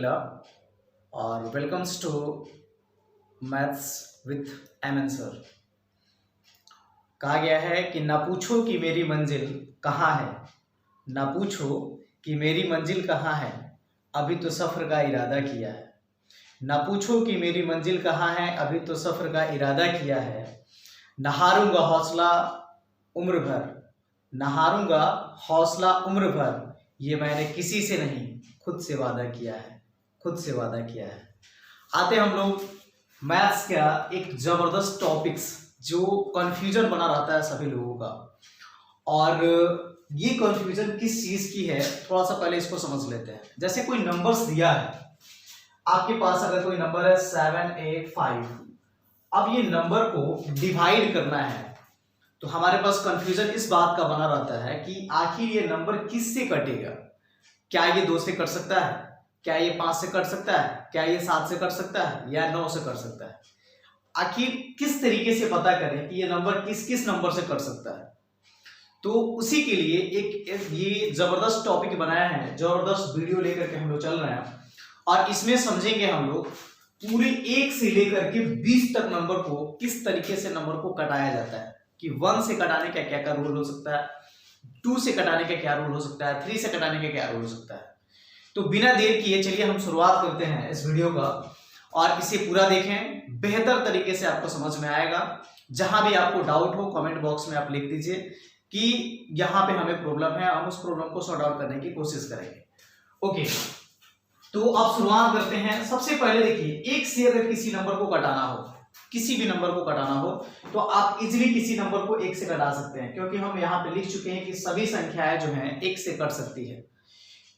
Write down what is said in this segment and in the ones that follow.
Pramila और welcomes to maths with M N sir. कहा गया है कि ना पूछो कि मेरी मंजिल कहाँ है, ना पूछो कि मेरी मंजिल कहाँ है, अभी तो सफ़र का इरादा किया है। ना पूछो कि मेरी मंजिल कहाँ है, अभी तो सफ़र का इरादा किया है। न हारूंगा हौसला उम्र भर, न हारूंगा हौसला उम्र भर, ये मैंने किसी से नहीं खुद से वादा किया है, खुद से वादा किया है। आते हम लोग मैथ्स का एक जबरदस्त टॉपिक्स जो कंफ्यूजन बना रहता है सभी लोगों का, और ये कंफ्यूजन किस चीज की है थोड़ा सा पहले इसको समझ लेते हैं। जैसे कोई नंबर्स दिया है आपके पास, अगर कोई नंबर है 7 8 5, अब ये नंबर को डिवाइड करना है तो हमारे पास कंफ्यूजन इस बात का बना रहता है कि आखिर ये नंबर किस से कटेगा। क्या ये 2 से कट सकता है, क्या ये 5 से कट सकता है, क्या ये 7 से कट सकता है, या 9 से कट सकता है। आखिर किस तरीके से पता करें कि ये नंबर किस किस नंबर से कट सकता है। तो उसी के लिए एक ये जबरदस्त टॉपिक बनाया है, जबरदस्त वीडियो लेकर के हम लोग चल रहे हैं, और इसमें समझेंगे हम लोग पूरे 1 से लेकर के 20 तक नंबर को किस तरीके से नंबर को कटाया जाता है, कि 1 से कटाने का क्या क्या रूल हो सकता है, 2 से कटाने का क्या रूल हो सकता है, 3 से कटाने का क्या रूल हो सकता है। तो बिना देर किए चलिए हम शुरुआत करते हैं इस वीडियो का, और इसे पूरा देखें, बेहतर तरीके से आपको समझ में आएगा। जहां भी आपको डाउट हो कमेंट बॉक्स में आप लिख दीजिए कि यहाँ पे हमें प्रॉब्लम है, हम उस प्रॉब्लम को सॉर्ट आउट करने की कोशिश करेंगे। ओके, तो अब शुरुआत करते हैं। सबसे पहले देखिए, 1 से अगर किसी नंबर को कटाना हो, किसी भी नंबर को कटाना हो, तो आप इजीली किसी नंबर को 1 से कटा सकते हैं, क्योंकि हम यहाँ पे लिख चुके हैं कि सभी संख्याएं जो हैं 1 से कट सकती है।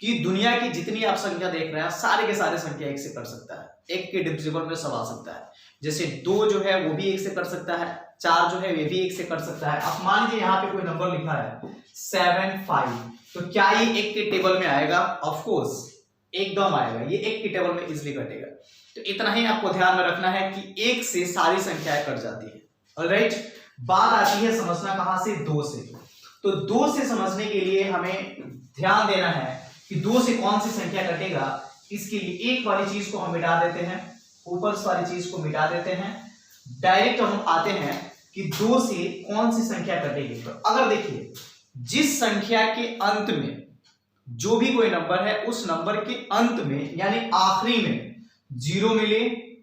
कि दुनिया की जितनी आप संख्या देख रहे हैं सारे के सारे संख्या 1 से कट सकता है, 1 के डिविजिबल में सब आ सकता है। जैसे 2 जो है वो भी 1 से कट सकता है, 4 जो है वे भी 1 से कट सकता है। अब मान लीजिए यहाँ पे कोई नंबर लिखा है 7 5, तो क्या ये 1 के टेबल में आएगा? ऑफ कोर्स एकदम आएगा, ये 1 के टेबल में इजिली कटेगा। तो इतना ही आपको ध्यान में रखना है कि 1 से सारी संख्याएं कट जाती है। ऑलराइट, बात आती है समझना कहां से? 2 से। तो 2 से समझने के लिए हमें ध्यान देना है कि 2 से कौन सी संख्या कटेगा। इसके लिए एक वाली चीज को हम मिटा देते हैं, ऊपर वाली चीज को मिटा देते हैं, डायरेक्ट हम आते हैं कि 2 से कौन सी संख्या कटेगी। तो अगर देखिए, जिस संख्या के अंत में जो भी कोई नंबर है उस नंबर के अंत में यानी आखिरी में 0 मिले,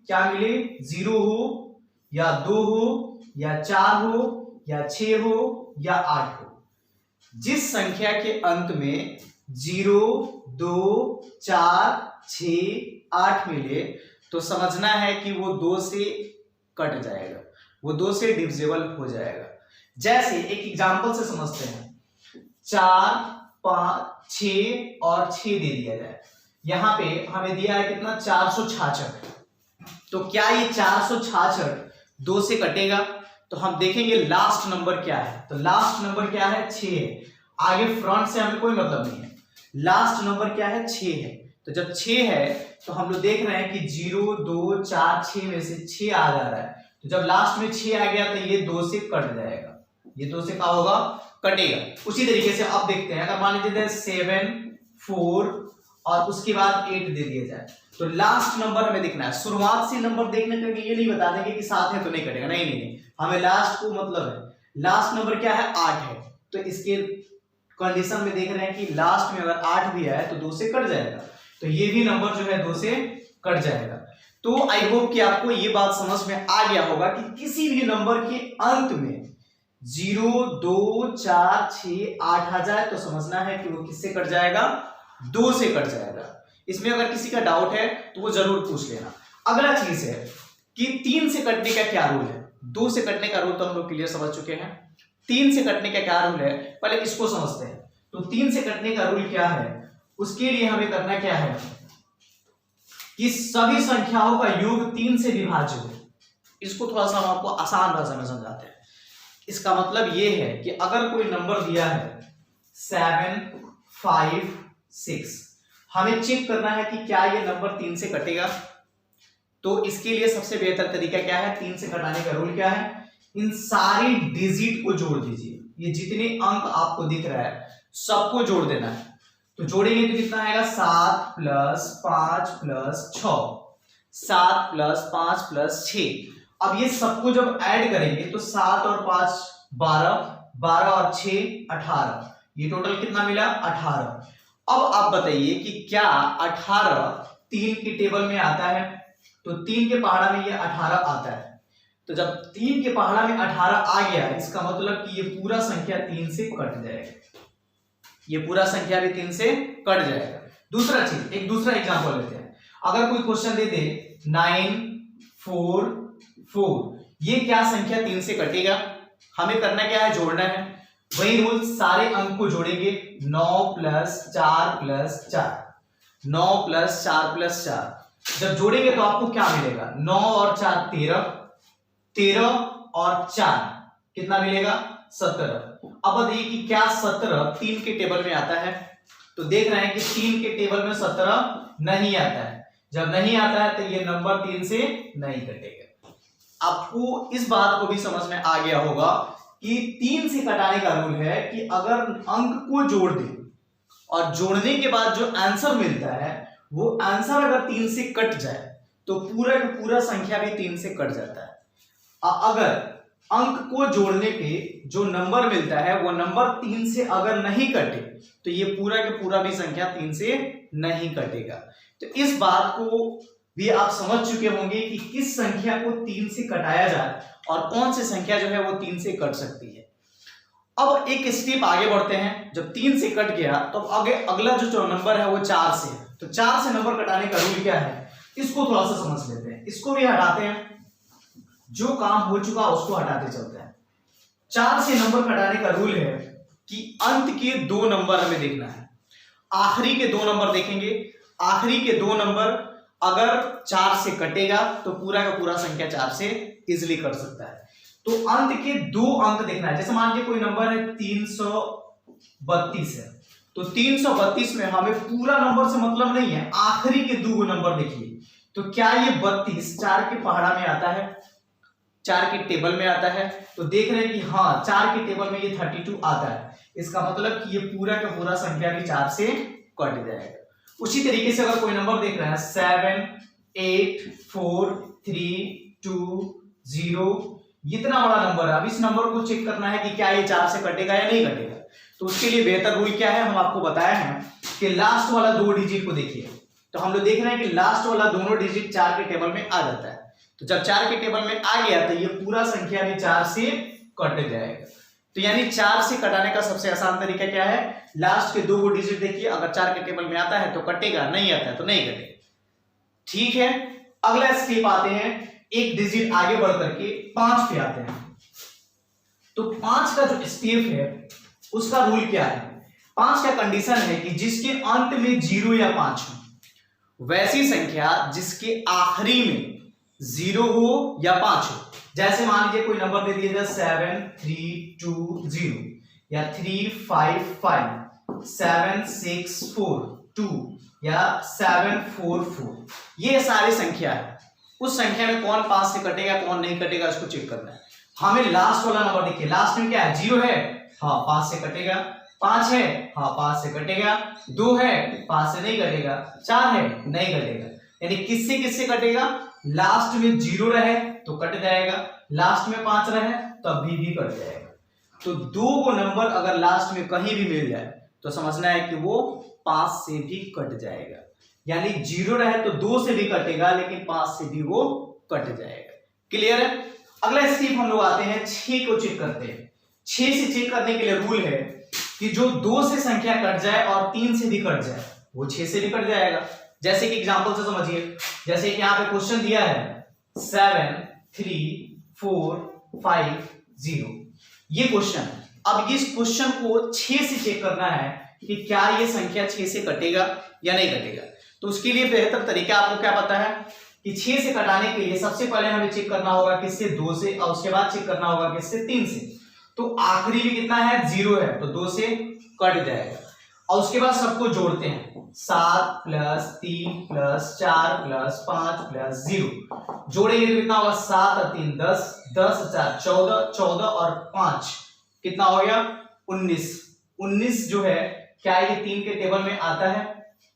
क्या मिले? 0 हो या 2 हो या 4 हो या 6 हो या 8 हो, जिस संख्या के अंत में 0 2 4 6 8 मिले तो समझना है कि वो 2 से कट जाएगा, वो 2 से डिविजिबल हो जाएगा। जैसे एक एग्जांपल से समझते हैं, 4 5 6 और 6 दे दिया जाए। यहां पे हमें दिया है कितना? 466। तो क्या ये 466 2 से कटेगा? तो हम देखेंगे लास्ट नंबर क्या है। तो लास्ट नंबर क्या है? 6 है। आगे फ्रंट से हमें कोई मतलब नहीं है, लास्ट नंबर क्या है? 6 है। तो जब 6 है तो हम लोग देख रहे हैं कि 0 2 4 6 में से 6 आ जा रहा है। तो जब लास्ट में 6 आ गया तो ये 2 से कट जाएगा, ये 2 से क्या होगा? कटेगा। उसी तरीके से अब देखते हैं, अगर मान लीजिए 7 4 और उसके बाद 8 दे दिया जाए, तो लास्ट नंबर हमें देखना है। शुरुआत से नंबर देखने के लिए ये नहीं बता देंगे कि 7 है तो नहीं कटेगा, नहीं नहीं नहीं, हमें लास्ट को मतलब है। लास्ट नंबर क्या है? 8 है। तो इसके कंडीशन में देख रहे हैं कि लास्ट में अगर 8 भी आए तो 2 से कट जाएगा, तो ये भी नंबर जो है 2 से कट जाएगा। तो आई होप कि आपको ये बात समझ में आ गया होगा कि किसी भी नंबर के अंत में 0 2 4 6 8 आ जाए तो समझना है कि वो किससे कट जाएगा? 2 से कट जाएगा। इसमें अगर किसी का डाउट है तो वो जरूर पूछ लेना। अगला चीज है कि 3 से कटने का क्या रूल है। 2 से कटने का रूल तो हम लोग क्लियर समझ चुके हैं, 3 से कटने का क्या रूल है पहले इसको समझते हैं। तो 3 से कटने का रूल क्या है? उसके लिए हमें करना क्या है कि सभी संख्याओं का योग 3 से विभाज्य हो। इसको थोड़ा सा हम आपको आसान भाषा में समझाते हैं। इसका मतलब ये है कि अगर कोई नंबर दिया है 7 5 6, हमें चेक करना है कि क्या ये नंबर 3 से कटेगा। तो इसके लिए सबसे बेहतर तरीका क्या है? 3 से कटाने का रूल क्या है? इन सारी डिजिट को जोड़ दीजिए। ये जितने अंक आपको दिख रहा है सबको जोड़ देना है। तो जोड़ेंगे तो कितना आएगा 7 प्लस 5 प्लस 6, 7 प्लस 5 प्लस 6। अब ये सबको जब ऐड करेंगे तो 7 और 5 12, 12 और 6 18, ये टोटल कितना मिला 18। अब आप बताइए कि क्या 18 3 की टेबल में आता है? तो 3 के पहाड़ा में ये 18 आता है। तो जब 3 के पहाड़ा में 18 आ गया, इसका मतलब कि ये पूरा संख्या 3 से कट जाएगा, ये पूरा संख्या भी 3 से कट जाएगा। दूसरा चीज, एक दूसरा एग्जांपल लेते हैं। अगर कोई क्वेश्चन दे दे 9 4 4, ये क्या संख्या 3 से कटेगा? हमें करना क्या है, जोड़ना है। वही रूल, सारे अंक को जोड़ेंगे। 9 प्लस 4 प्लस 4, 9 प्लस 4 प्लस 4, जब जोड़ेंगे तो आपको क्या मिलेगा? 9 और 4 13, 13 और 4 कितना मिलेगा 17। अब बताइए कि क्या 17 3 के टेबल में आता है? तो देख रहे हैं कि 3 के टेबल में 17 नहीं आता है। जब नहीं आता है तो ये नंबर 3 से नहीं कटेगा। आपको इस बात को भी समझ में आ गया होगा कि 3 से कटाने का रूल है कि अगर अंक को जोड़ दें और जोड़ने के बाद जो आंसर मिलता है वो आंसर अगर 3 से कट जाए तो पूरा का पूरा संख्या भी 3 से कट जाता है। अगर अंक को जोड़ने पे जो नंबर मिलता है वो नंबर 3 से अगर नहीं कटे तो ये पूरा का पूरा भी संख्या 3 से नहीं कटेगा। तो इस बात को भी आप समझ चुके होंगे कि किस संख्या को 3 से कटाया जाए और कौन सी संख्या जो है वो 3 से कट सकती है। अब एक स्टेप आगे बढ़ते हैं। जब 3 से कट गया तो आगे अगला जो नंबर है वो 4 से है। तो 4 से नंबर कटाने का रूल क्या है, इसको थोड़ा सा समझ लेते हैं। इसको भी हटाते हैं, जो काम हो चुका उसको हटाते चलते हैं। 4 से नंबर कटाने का रूल है कि अंत के 2 नंबर हमें देखना है, आखिरी के 2 नंबर देखेंगे। आखिरी के 2 नंबर अगर 4 से कटेगा तो पूरा का पूरा संख्या 4 से इजिली कट सकता है। तो अंत के 2 अंक देखना है। जैसे मान लीजिए कोई नंबर है 332 है, तो 332 में हमें पूरा नंबर से मतलब नहीं है, आखिरी के 2 नंबर देखिए। तो क्या ये 32 4 के पहाड़ा में आता है, 4 के टेबल में आता है? तो देख रहे हैं कि हाँ 4 के टेबल में ये 32 आता है। इसका मतलब कि ये पूरा का पूरा संख्या भी 4 से कट जाएगा। उसी तरीके से अगर कोई नंबर देख रहे हैं 7 8 4 3 2 0, इतना बड़ा नंबर है। अब इस नंबर को चेक करना है कि क्या ये 4 से कटेगा या नहीं कटेगा। तो उसके लिए बेहतर रूल क्या है, हम आपको बताया है कि लास्ट वाला 2 डिजिट को देखिए। तो हम लोग देख रहे हैं कि लास्ट वाला दोनों डिजिट 4 के टेबल में आ जाता है। तो जब 4 के टेबल में आ गया तो ये पूरा संख्या भी 4 से कट जाएगा। तो यानी 4 से कटाने का सबसे आसान तरीका क्या है, लास्ट के 2 डिजिट देखिए, अगर 4 के टेबल में आता है तो कटेगा, नहीं आता है तो नहीं कटेगा। ठीक है, अगला स्टेप आते हैं, एक डिजिट आगे बढ़ करके 5 पे आते हैं। तो 5 का जो स्टेप है उसका रूल क्या है? 5 का कंडीशन है कि जिसके अंत में 0 या 5 हो, वैसी संख्या जिसके आखिरी में 0 हो या 5 हो। जैसे मान लीजिए कोई नंबर दे दिया 7 3 2 0 या 3 5 5 7 6 4 2 या 7 4 4, ये सारी संख्या है। उस संख्या में कौन 5 से कटेगा कौन नहीं कटेगा उसको चेक करना है। हमें लास्ट वाला नंबर देखिए, लास्ट में क्या है, 0 है, हाँ 5 से कटेगा। 5 है, हाँ 5 से कटेगा। 2 है, 5 से नहीं कटेगा। 4 है, नहीं कटेगा। यानी किससे किससे कटेगा, लास्ट में 0 रहे तो कट जाएगा, लास्ट में 5 रहे तब भी कट जाएगा। तो 2 को नंबर अगर लास्ट में कहीं भी मिल जाए तो समझना है कि वो 5 से भी कट जाएगा। यानी 0 रहे तो 2 से भी कटेगा लेकिन 5 से भी वो कट जाएगा। क्लियर है? अगला स्टेप हम लोग आते हैं 6 को चेक करते हैं। 6 से चेक करने के लिए रूल है कि जो 2 से संख्या कट जाए और 3 से भी कट जाए वो 6 से भी कट जाएगा। जैसे कि एग्जांपल से समझिए, जैसे कि यहाँ पे क्वेश्चन दिया है 7 3 4 5 0, ये क्वेश्चन। अब इस क्वेश्चन को 6 से चेक करना है कि क्या ये संख्या 6 से कटेगा या नहीं कटेगा। तो उसके लिए बेहतर तरीका आपको क्या पता है कि 6 से कटाने के लिए सबसे पहले हमें चेक करना होगा किससे, 2 से, और उसके बाद चेक करना होगा किससे, 3 से। तो आखिरी में कितना है, 0 है, तो 2 से कट जाएगा। और उसके बाद सबको जोड़ते हैं, 7 प्लस 3 प्लस 4 प्लस 5 प्लस 0, जोड़ेंगे तो कितना होगा, 7 और 3 10, 10 और 4 14, 14 और 5 कितना हो गया 19। 19 जो है क्या ये 3 के टेबल में आता है?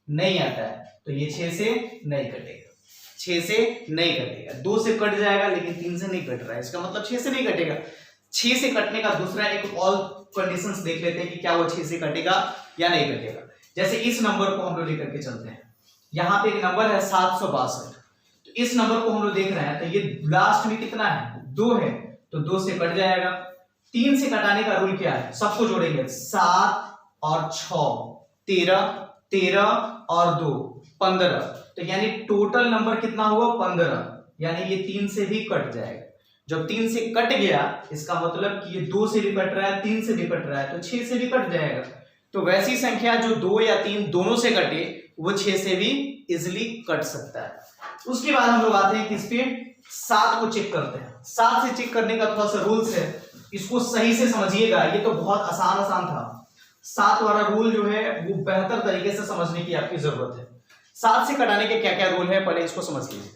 नहीं आता है, तो ये 6 से नहीं कटेगा, 6 से नहीं कटेगा। 2 से कट जाएगा लेकिन 3 से नहीं कट रहा है, इसका मतलब 6 से नहीं कटेगा। 6 से कटने का दूसरा एक और कंडीशंस देख लेते हैं कि क्या वो 6 से कटेगा या नहीं कटेगा। जैसे इस नंबर को हम लोग लेकर के चलते हैं, यहाँ पे एक नंबर है 762, तो इस नंबर को हम लोग देख रहे हैं, तो ये लास्ट में कितना है? 2 है, तो 2 से कट जाएगा। 3 से कटाने का रूल क्या है? सबको जोड़ेंगे, 7 और 6 13, 13 और 2 15, तो यानी टोटल नंबर कितना हुआ? 15, यानी ये 3 से भी कट जाएगा। जब 3 से कट गया, इसका मतलब कि ये 2 से भी कट रहा है, 3 से भी कट रहा है, तो 6 से भी कट जाएगा। तो वैसी संख्या जो 2 या 3 दोनों से कटे, वो 6 से भी इजिली कट सकता है। उसके बाद हम लोग आते हैं किस पे? 7 को चेक करते हैं। 7 से चेक करने का थोड़ा सा रूल्स है, इसको सही से समझिएगा, ये तो बहुत आसान था। 7 वाला रूल जो है वो बेहतर तरीके से समझने की आपकी जरूरत है। 7 से कटाने के क्या क्या रूल है, पहले इसको समझ लीजिए।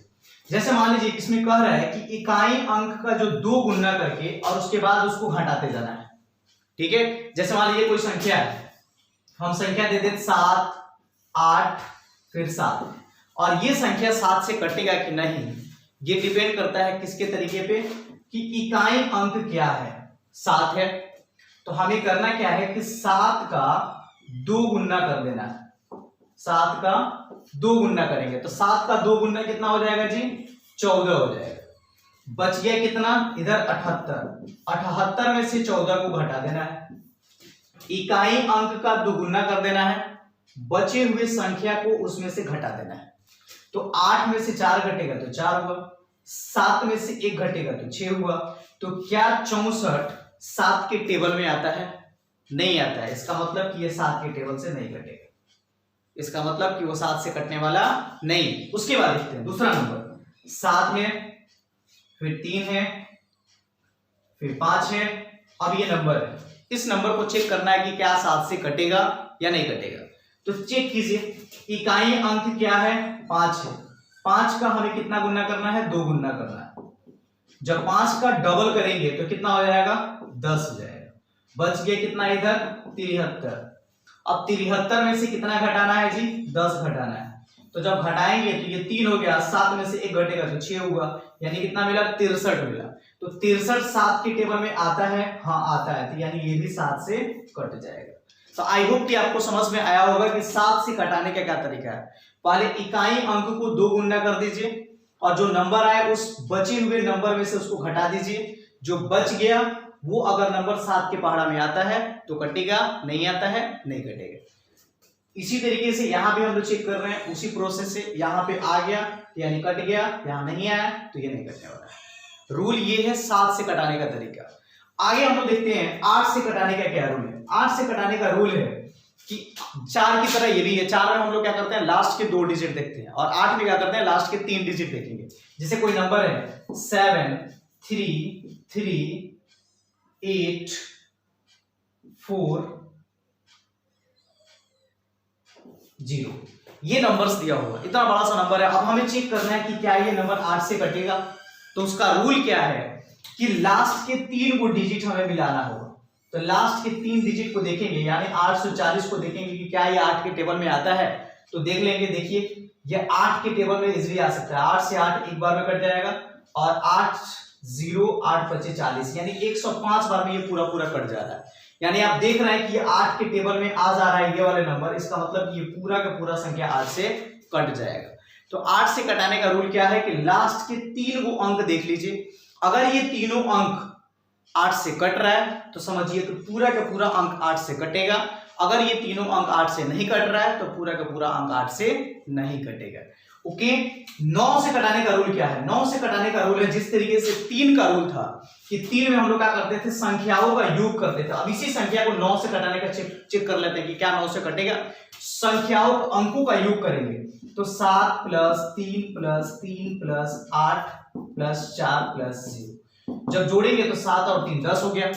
जैसे मान लीजिए इसमें कह रहा है कि इकाई अंक का जो 2 गुना करके और उसके बाद उसको घटाते जाना है, ठीक है। जैसे मान लीजिए कोई संख्या है, हम संख्या दे देते 7 8 फिर 7, और ये संख्या 7 से कटेगा कि नहीं, ये डिपेंड करता है किसके तरीके पे, कि इकाई अंक क्या है। 7 है, तो हमें करना क्या है कि 7 का 2 गुना कर देना है। 7 का 2 गुना करेंगे तो 7 का 2 गुना कितना हो जाएगा जी? 14 हो जाएगा। बच गया कितना? इधर 78, 78 में से 14 को घटा देना है, इकाई अंक का 2 गुना कर देना है, बचे हुए संख्या को उसमें से घटा देना है। तो 8 में से 4 घटेगा तो 4 हुआ, 7 में से 1 घटेगा तो 6 हुआ। तो क्या 64 7 के टेबल में आता है? नहीं आता है, इसका मतलब कि ये 7 के टेबल से नहीं कटेगा, इसका मतलब कि वो 7 से कटने वाला नहीं। उसके बाद देखते हैं दूसरा नंबर, 7 है, फिर 3 है, फिर 5 है, अब ये नंबर है। इस नंबर को चेक करना है कि क्या 7 से कटेगा या नहीं कटेगा। तो चेक कीजिए, इकाई अंक क्या है? 5 है। 5 का हमें कितना गुना करना है? 2 गुना करना है। जब 5 का डबल करेंगे तो कितना हो जाएगा? 10 हो जाएगा। बच गया कितना इधर? 73। अब 73 में से कितना घटाना है जी? 10 घटाना है। तो जब घटाएंगे तो ये 3 हो गया, 7 में से 1 घटेगा तो 6 हुआ, यानी कितना मिला? 63 मिला। तो 63 7 के टेबल में आता है? हाँ आता है, तो यानी ये भी 7 से कट जाएगा। तो आई होप कि आपको समझ में आया होगा कि 7 से कटाने का क्या तरीका है। पहले इकाई अंक को 2 गुना कर दीजिए और जो नंबर आए उस बचे हुए नंबर में से उसको घटा दीजिए, जो बच गया वो अगर नंबर 7 के पहाड़ा में आता है तो कटेगा, नहीं आता है नहीं कटेगा। इसी तरीके से यहां भी हम लोग चेक कर रहे हैं, उसी प्रोसेस से यहाँ पे आ गया यानी कट गया, यहाँ नहीं आया तो ये नहीं कटने वाला है। रूल ये है 7 से कटाने का तरीका। आगे हम लोग देखते हैं 8 से कटाने का क्या रूल है। 8 से कटाने का रूल है कि 4 की तरह ये भी है। 4 में हम लोग क्या करते हैं? लास्ट के 2 डिजिट देखते हैं, और 8 में क्या करते हैं? लास्ट के 3 डिजिट देखेंगे। जैसे कोई नंबर है 7 3 3 8 4 0, ये नंबर्स दिया हुआ, इतना बड़ा सा नंबर है। अब हमें चेक करना है कि क्या ये नंबर 8 से कटेगा। तो उसका रूल क्या है कि लास्ट के 3 को डिजिट हमें मिलाना होगा। तो लास्ट के 3 डिजिट को देखेंगे, यानी 840 को देखेंगे कि क्या ये 8 के टेबल में आता है। तो देख लेंगे, देखिए ये 8 के टेबल में इजीली आ सकता है। 8 से 8 एक बार में कट जाएगा, और 8 0 8 25 40, यानी 105 बार में ये पूरा पूरा कट जा रहा है। यानी आप देख रहे हैं कि ये 8 के टेबल में आ जा रहा है ये वाले नंबर, इसका मतलब ये पूरा का पूरा संख्या 8 से कट जाएगा। तो 8 से कटाने का रूल क्या है कि लास्ट के 3 को अंक देख लीजिए, अगर ये तीनों अंक 8 से कट रहा है तो समझिए कि पूरा का पूरा अंक 8 से कटेगा। अगर ये तीनों अंक 8 से नहीं कट रहा है तो पूरा का पूरा अंक 8 से नहीं कटेगा। ओके, 9 से कटाने का रूल क्या है? 9 से कटाने का रूल है जिस तरीके से 3 का रूल था कि 3 में हम लोग क्या करते थे? संख्याओं का योग करते थे। अब इसी संख्या को 9 से कटाने का चेक कर लेते हैं कि क्या 9 से कटेगा। संख्याओं अंकों का योग करेंगे तो 7 + 3 + 3 + 8 + 4 + 0, जब जोड़ेंगे तो 7 और 3 10 हो गया,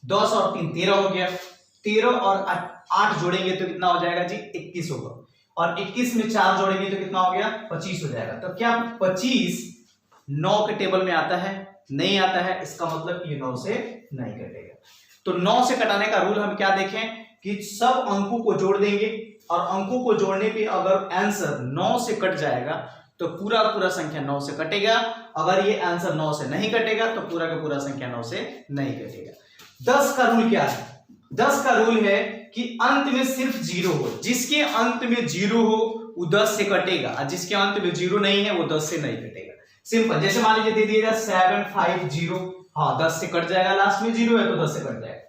10 और 3 13 हो गया, 13 और 8 जोड़ेंगे तो कितना हो जाएगा जी? 21 होगा, और 21 में 4 जोड़ेंगे तो कितना हो गया? 25 हो जाएगा। तो क्या 25 9 के टेबल में आता है? नहीं आता है, इसका मतलब ये 9 से नहीं कटेगा। तो 9 से कटाने का रूल हम क्या देखें कि सब अंकों को जोड़ देंगे और अंकों को जोड़ने पे अगर आंसर 9 से कट जाएगा तो पूरा पूरा संख्या 9 से कटेगा। अगर ये आंसर 9 से नहीं कटेगा तो पूरा का पूरा संख्या 9 से नहीं कटेगा। 10 का रूल क्या है? 10 का रूल है कि अंत में सिर्फ 0 हो। जिसके अंत में 0 हो वो 10 से कटेगा और जिसके अंत में 0 नहीं है वो 10 से नहीं कटेगा। सिंपल। जैसे मान लीजिए दे दिया जाए 750, हाँ 10 से कट जाएगा, लास्ट में 0 है तो 10 से कट जाएगा।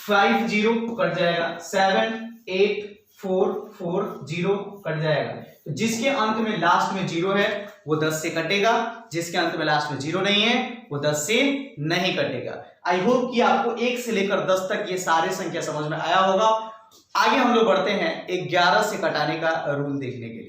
50 कट जाएगा, 78440 कट जाएगा। तो जिसके अंत में लास्ट में 0 है वो 10 से कटेगा, जिसके अंत में लास्ट में 0 नहीं है वो 10 से नहीं कटेगा। आई होप कि आपको 1 से लेकर 10 तक ये सारे संख्या समझ में आया होगा। आगे हम लोग बढ़ते हैं 11 से कटाने का रूल देखने के लिए।